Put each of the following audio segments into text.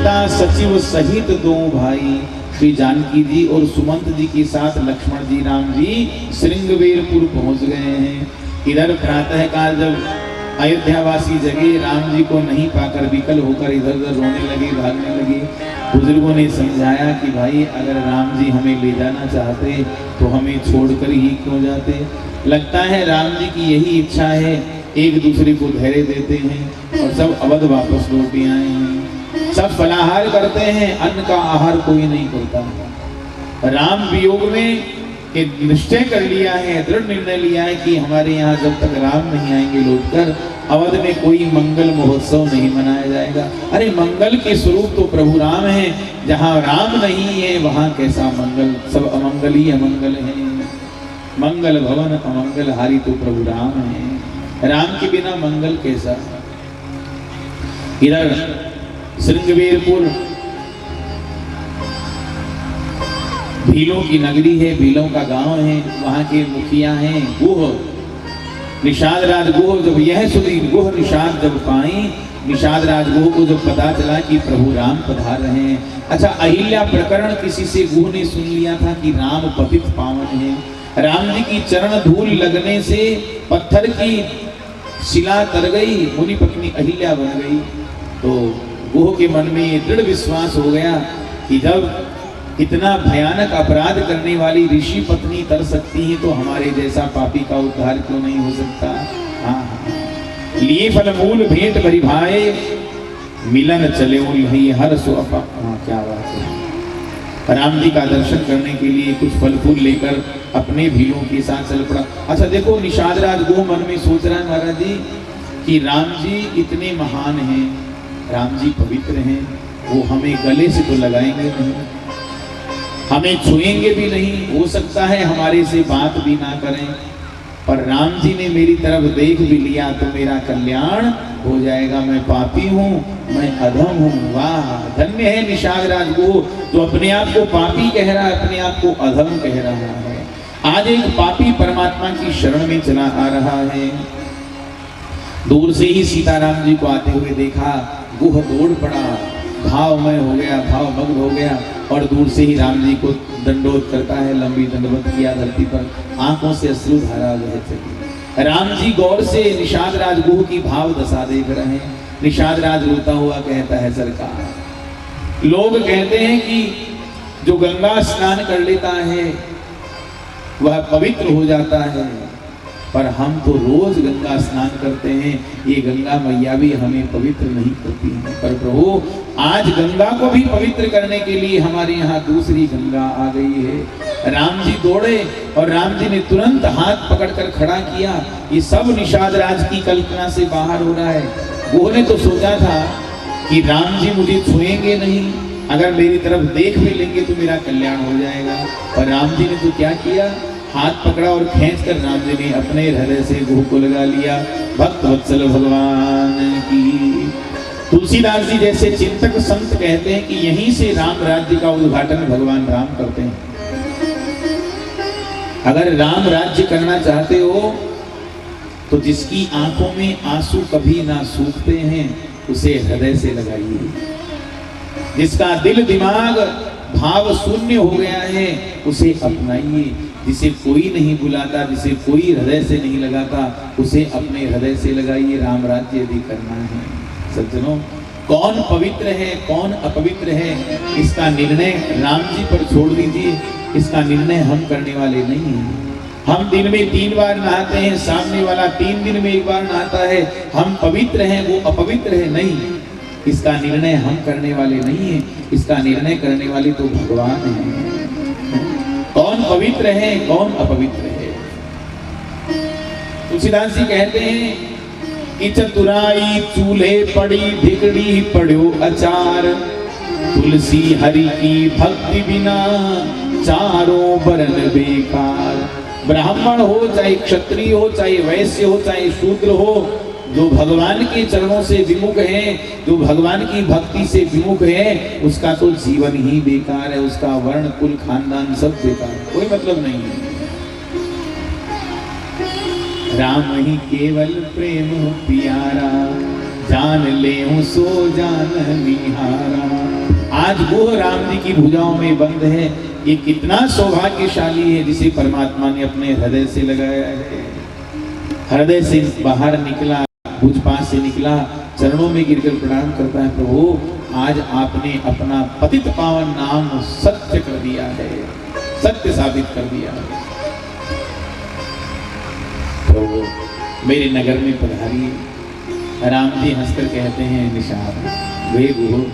पिता सचिव सहित दो भाई, श्री जानकी जी और सुमंत जी के साथ लक्ष्मण जी राम जी श्रृंगवेरपुर पहुंच गए हैं। इधर प्रातः काल जब अयोध्यावासी जगे, राम जी को नहीं पाकर विकल होकर इधर उधर रोने लगे, भागने लगे। बुजुर्गों ने समझाया कि भाई अगर राम जी हमें ले जाना चाहते तो हमें छोड़कर ही क्यों जाते। लगता है राम जी की यही इच्छा है, एक दूसरे को धैर्य देते हैं और सब अवध वापस लौट आए हैं। सब फलाहार करते हैं, अन्न का आहार कोई नहीं करता। राम वियोग में एक निश्चय कर लिया है, दृढ़ निर्णय लिया है कि हमारे यहाँ जब तक राम नहीं आएंगे लौटकर, अवध में कोई मंगल महोत्सव नहीं मनाया जाएगा। अरे मंगल के स्वरूप तो प्रभु राम है, जहाँ राम नहीं है वहाँ कैसा मंगल, सब अमंगल ही अमंगल है। मंगल भवन अमंगल हारी तो प्रभु राम है, राम के बिना मंगल कैसा। इधर श्रृंगवेरपुर भीलों की नगरी है, भीलों का गांव है, वहां के मुखिया हैं गुह, निषाद राज गुह। जब यह सुनी गुह निषाद जब पाई, निषाद राज गुह को जब पता चला कि प्रभु राम पधार रहे हैं। अच्छा, अहिल्या प्रकरण किसी से गुह ने सुन लिया था कि राम पतित पावन है, राम जी की चरण धूल लगने से पत्थर की शिला तर गई, मुनि पत्नी अहिल्या बन गई। तो गुह के मन में दृढ़ विश्वास हो गया कि जब इतना भयानक अपराध करने वाली ऋषि पत्नी तर सकती है तो हमारे जैसा पापी का उद्धार क्यों नहीं हो सकता। हाँ, लिए फल मूल भेंट भरी भाई, मिलन चले उल्ही हर सो अपा। हाँ, क्या बात है। राम जी का दर्शन करने के लिए कुछ फल फूल लेकर अपने भीलों के साथ चल पड़ा। अच्छा देखो, निषाद राज गुह मन में सोच रहा है महाराज जी कि राम जी इतने महान हैं, राम जी पवित्र हैं, वो हमें गले से तो लगाएंगे नहीं, हमें छुएंगे भी नहीं, हो सकता है हमारे से बात भी ना करें, पर राम जी ने मेरी तरफ देख भी लिया तो मेरा कल्याण हो जाएगा। मैं पापी हूँ, मैं अधम हूँ। वाह, धन्य है निषाद राज गुह जो अपने आप को पापी कह रहा है, अपने आप को अधम कह रहा है। आज एक पापी परमात्मा की शरण में चला आ रहा है। दूर से ही सीताराम जी को आते हुए देखा, गुह दौड़ पड़ा, भावमय हो गया, भावमग्न हो गया और दूर से ही राम जी को दंडोत करता है, लंबी दंडवत किया धरती पर, आंखों से अश्रु धारा बह चली। राम जी गौर से निषाद राज गुह की भाव दशा देख रहे हैं। निषाद राज रोता हुआ कहता है, सरकार, लोग कहते हैं कि जो गंगा स्नान कर लेता है वह पवित्र हो जाता है, पर हम तो रोज गंगा स्नान करते हैं, ये गंगा मैया भी हमें पवित्र नहीं करती है। पर प्रभु, आज गंगा को भी पवित्र करने के लिए हमारे यहाँ दूसरी गंगा आ गई है। राम जी दौड़े और राम जी ने तुरंत हाथ पकड़कर खड़ा किया। ये सब निषाद राज की कल्पना से बाहर हो रहा है। वो ने तो सोचा था कि राम जी मुझे छुएंगे नहीं, अगर मेरी तरफ देख भी लेंगे तो मेरा कल्याण हो जाएगा। पर राम जी ने तो क्या किया, हाथ पकड़ा और खींचकर राम जी ने अपने हृदय से गुह को लगा लिया। भक्त वत्सल भगवान की। तुलसीदास जी जैसे चिंतक संत कहते हैं कि यहीं से राम राज्य का उद्घाटन भगवान राम करते हैं। अगर राम राज्य करना चाहते हो तो जिसकी आंखों में आंसू कभी ना सूखते हैं उसे हृदय से लगाइए। जिसका दिल दिमाग भाव शून्य हो गया है उसे अपनाइए। जिसे कोई नहीं बुलाता, जिसे कोई हृदय से नहीं लगाता, उसे अपने हृदय से लगाइए। राम राज्य यदि करना है सज्जनों, कौन पवित्र है कौन अपवित्र है इसका निर्णय राम जी पर छोड़ दीजिए। इसका निर्णय हम करने वाले नहीं हैं। हम दिन में 3 बार नहाते हैं, सामने वाला 3 दिन में 1 बार नहाता है। हम पवित्र हैं, वो अपवित्र है, नहीं। इसका निर्णय हम करने वाले नहीं है, इसका निर्णय करने वाले तो भगवान है। कौन पवित्र है कौन अपवित्र है। तुलसीदास जी कहते हैं कि चतुराई चूल्हे पड़ी भिगड़ी पड़ो अचार, तुलसी हरि की भक्ति बिना चारों वर्ण बेकार। ब्राह्मण हो चाहे क्षत्रिय हो चाहे वैश्य हो चाहे शूद्र हो, जो भगवान के चरणों से विमुख है, जो भगवान की भक्ति से विमुख है, उसका तो जीवन ही बेकार है। उसका वर्ण कुल खानदान सब बेकार, कोई मतलब नहीं है। राम ही केवल प्रेम प्यारा, जान ले सो जान निहारा। आज गुह राम जी की भुजाओं में बंद है। ये कितना सौभाग्यशाली है जिसे परमात्मा ने अपने हृदय से लगाया है। हृदय से बाहर निकला, भुज पास से निकला, चरणों में गिरकर प्रणाम करता है, प्रभु आज आपने अपना पतित पावन नाम सत्य कर दिया है, सत्य साबित कर दिया है। प्रभु मेरे नगर में पधारिए। राम जी हंसकर कहते हैं, निषाद वे गुरु,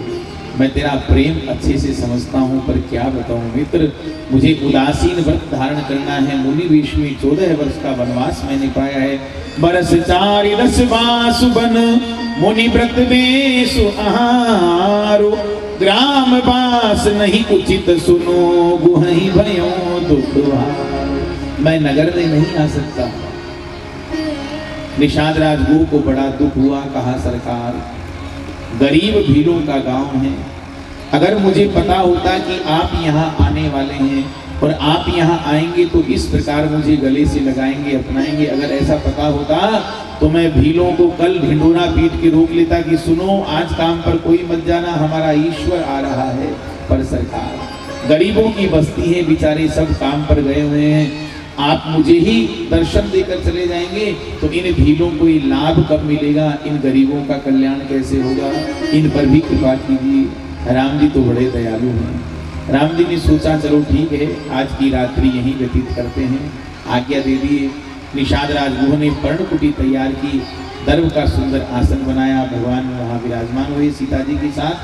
मैं तेरा प्रेम अच्छे से समझता हूँ, पर क्या बताऊँ मित्र, मुझे उदासीन व्रत धारण करना है। मुनि वेश में 14 वर्ष का वनवास मैंने पाया है। बरस 4 10 बास बन मुनि व्रत वेश आहारो, ग्राम बास नहीं उचित सुनो, गुहई भयो दुख हारो। मैं नगर में नहीं आ सकता। निषाद राज गुह को बड़ा दुख हुआ। कहा सरकार, गरीब भीलों का गांव है, अगर मुझे पता होता कि आप यहाँ आने वाले हैं और आप यहाँ आएंगे तो इस प्रकार मुझे गले से लगाएंगे, अपनाएंगे, अगर ऐसा पता होता तो मैं भीलों को कल ढिंडोरा पीट के रोक लेता कि सुनो आज काम पर कोई मत जाना, हमारा ईश्वर आ रहा है। पर सरकार, गरीबों की बस्ती है, बेचारे सब काम पर गए हुए हैं, आप मुझे ही दर्शन देकर चले जाएंगे तो इन भीलों को ये लाभ कब मिलेगा, इन गरीबों का कल्याण कैसे होगा, इन पर भी कृपा कीजिए। राम जी तो बड़े दयालु हैं। राम जी ने सोचा चलो ठीक है, आज की रात्रि यहीं व्यतीत करते हैं, आज्ञा दे दिए। निषाद राज गुह ने पर्णकुटी तैयार की, दर्भ का सुंदर आसन बनाया, भगवान वहां विराजमान हुए सीता जी के साथ।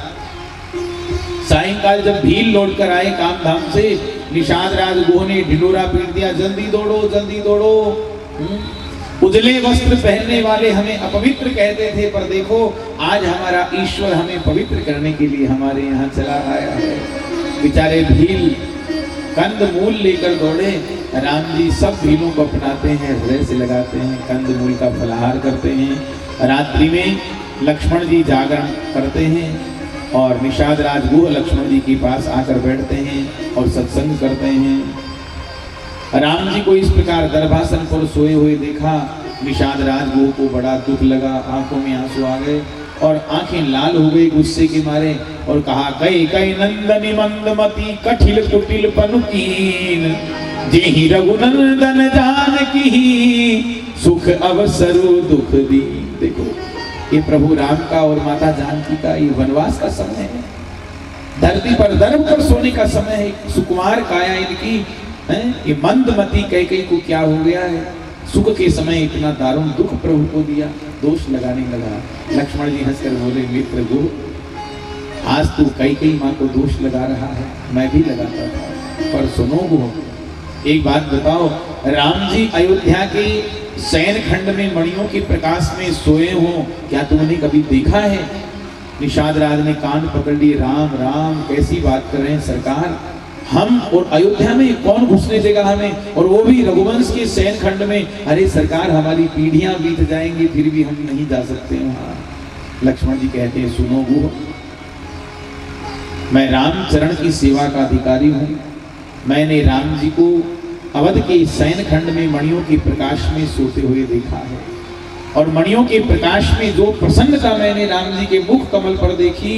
सायंकाल जब भील लौट कर आए काम धाम से, निषाद राज गुह ने ढिंडोरा पीट दिया, जल्दी दौड़ो जल्दी दौड़ो। उजले वस्त्र पहनने वाले हमें अपवित्र कहते थे, पर देखो आज हमारा ईश्वर हमें पवित्र करने के लिए हमारे यहाँ चला आया है। बेचारे भील कंद मूल लेकर दौड़े। राम जी सब भीलों को अपनाते हैं, हृदय से लगाते हैं, कंद मूल का फलाहार करते हैं। रात्रि में लक्ष्मण जी जागरण करते हैं और निषाद राज गुह लक्ष्मण जी के पास आकर बैठते हैं और सत्संग करते हैं। राम जी को इस प्रकार दरभासन पर सोए हुए देखा। निषाद राज गुह को बड़ा दुख लगा, आंखों में आंसू आ गए और आंखें लाल हो गई गुस्से के मारे, और कहा, कई कई नंदनी मंदमती कठिल कुटिल पनुकीन, जेहि रघुनंदन जानकी सुख अवसरु दुख दी। देखो ये प्रभु राम का और माता जानकी का ये वनवास का समय है, धरती पर धर्म पर सोने का समय है। सुकुमार काया इनकी है, ये मंदमती कैकेयी को क्या हो गया है, सुख के समय इतना दारुण दुख प्रभु को दिया, दोष लगाने लगा। लक्ष्मण जी हंसकर बोले, मित्र गुह आज तू कैकेयी माँ को दोष लगा रहा है, मैं भी लगाता था, पर सुनो गुह एक बात बताओ, राम जी अयोध्या के शयन खंड में मणियों के प्रकाश में सोए हो, क्या तुमने कभी देखा है? निषाद राज ने कान पकड़ लिए, राम राम कैसी बात कर रहे हैं सरकार, हम और अयोध्या में कौन घुसने देगा हमें, और वो भी रघुवंश के शयन खंड में। अरे सरकार हमारी पीढ़ियां बीत जाएंगी फिर भी हम नहीं जा सकते वहां। लक्ष्मण जी कहते हैं, सुनो गुह, मैं रामचरण की सेवा का अधिकारी हूं। मैंने राम जी को अवध के शयन खंड में मणियों के प्रकाश में सोते हुए देखा है, और मणियों के प्रकाश में जो प्रसन्नता मैंने राम जी के मुख कमल पर देखी,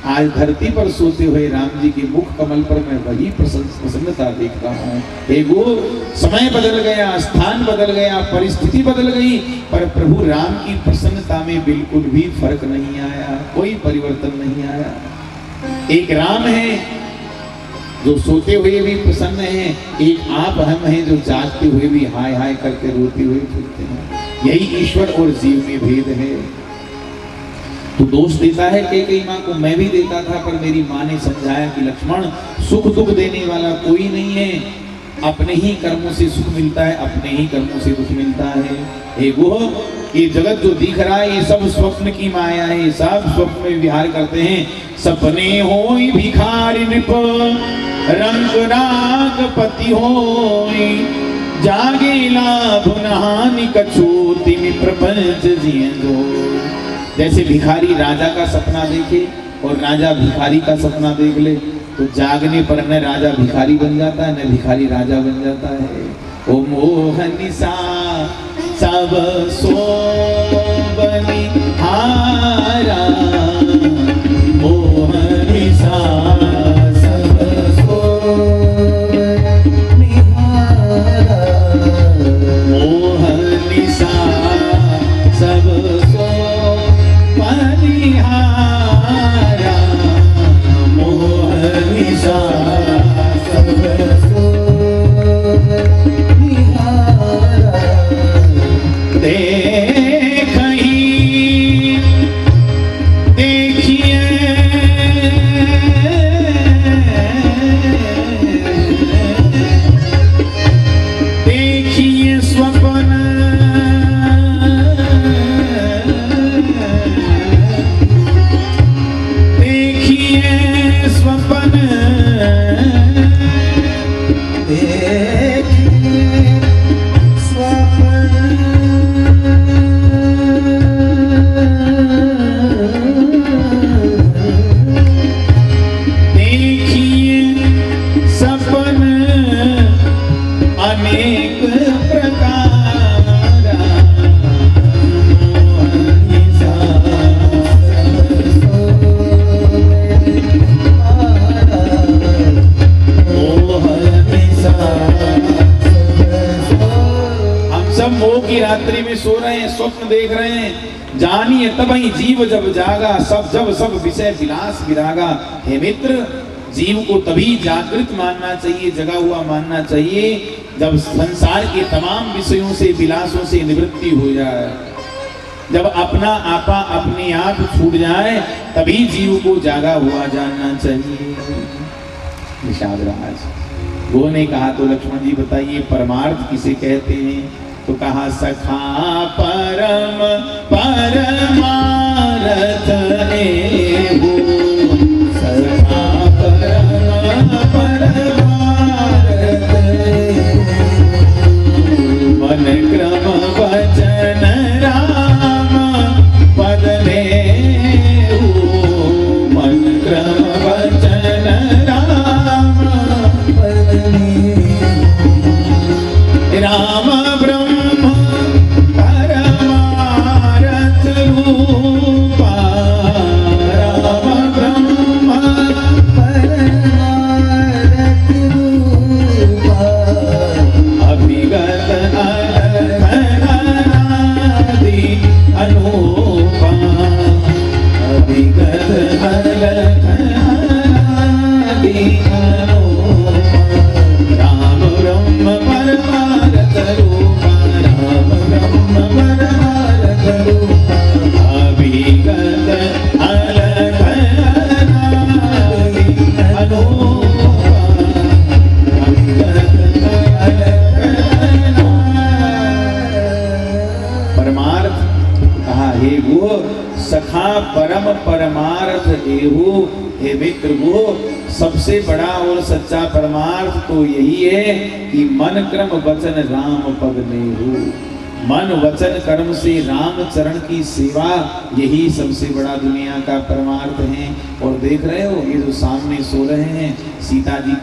आज धरती पर सोते हुए राम जी के मुख कमल पर मैं वही प्रसन्नता देखता हूँ। हे गुरु, समय बदल गया, स्थान बदल गया, परिस्थिति बदल गई, पर प्रभु राम की प्रसन्नता में बिल्कुल भी फर्क नहीं आया, कोई परिवर्तन नहीं आया। एक राम है जो सोते हुए भी प्रसन्न है, एक आप हम हैं जो जागते हुए भी हाय हाय करके रोते हुए फिरते हैं। यही ईश्वर और जीव में भेद है। तू दोष देता है कैकेयी माँ को, मैं भी देता था, पर मेरी माँ ने समझाया कि लक्ष्मण सुख दुख देने वाला कोई नहीं है, अपने ही कर्मों से सुख मिलता है, अपने ही कर्मों से दुख मिलता है। हे गुह, ये जगत जो दिख रहा है ये सब स्वप्न की माया है, सब स्वप्न में विहार करते हैं। सपने होई भिखारी नृप रंग राग पति होई, जागे लाभ नहानि कछु तिमि प्रपंच जियंदो। जैसे भिखारी राजा का सपना देखे और राजा भिखारी का सपना देख ले, तो जागने पर न राजा भिखारी बन जाता है न भिखारी राजा बन जाता है। ओ मोहनी सा सब सोबनी हारा, मोहनी सा स्वप्न देख रहे हैं। जानिए तबहि जीव जब जागा, सब विषय विलास विरागा। हे मित्र, जीव को तभी जागृत मानना चाहिए, जगा हुआ मानना चाहिए, जब संसार के तमाम विषयों से, विलासों से निवृत्ति हो जाए, जब अपना आपा अपने आप छूट जाए, तभी जीव को जागा हुआ जानना चाहिए। निषाद राज वो ने कहा तो लक्ष्मण जी बताइए परमार्थ किसे कहते हैं? तो कहा सखा परम परमारथ एहु, सखा परम परमारथ एहु, मन क्रम वचन राम पद नेहु, मन क्रम वचन राम पद नेहु, राम ब्रह्म परमारथ रूपा, राम ब्रह्म परमारथ रूपा, अभिगत अलखनादि अनूपा, अभिगत अलखनादि अनूपा, राम ब्रह्म परमारथ रूपा, राम ब्रह्म परमारथ रूपा, अभिगत अलखनादि अनूपा, अभिगत अलखनादि। परमार्थ कहा हे गुह, सखा परम परमार्थ एहु, हे मित्र गुह, सबसे बड़ा और सच्चा परमार्थ तो यही है कि मन क्रम वचन राम पद नेहु। मन वचन कर्म से राम चरण की सेवा, यही सबसे बड़ा दुनिया का परमार्थ है। और देख रहे हो ये जो सामने सो रहे हैं सीता जी के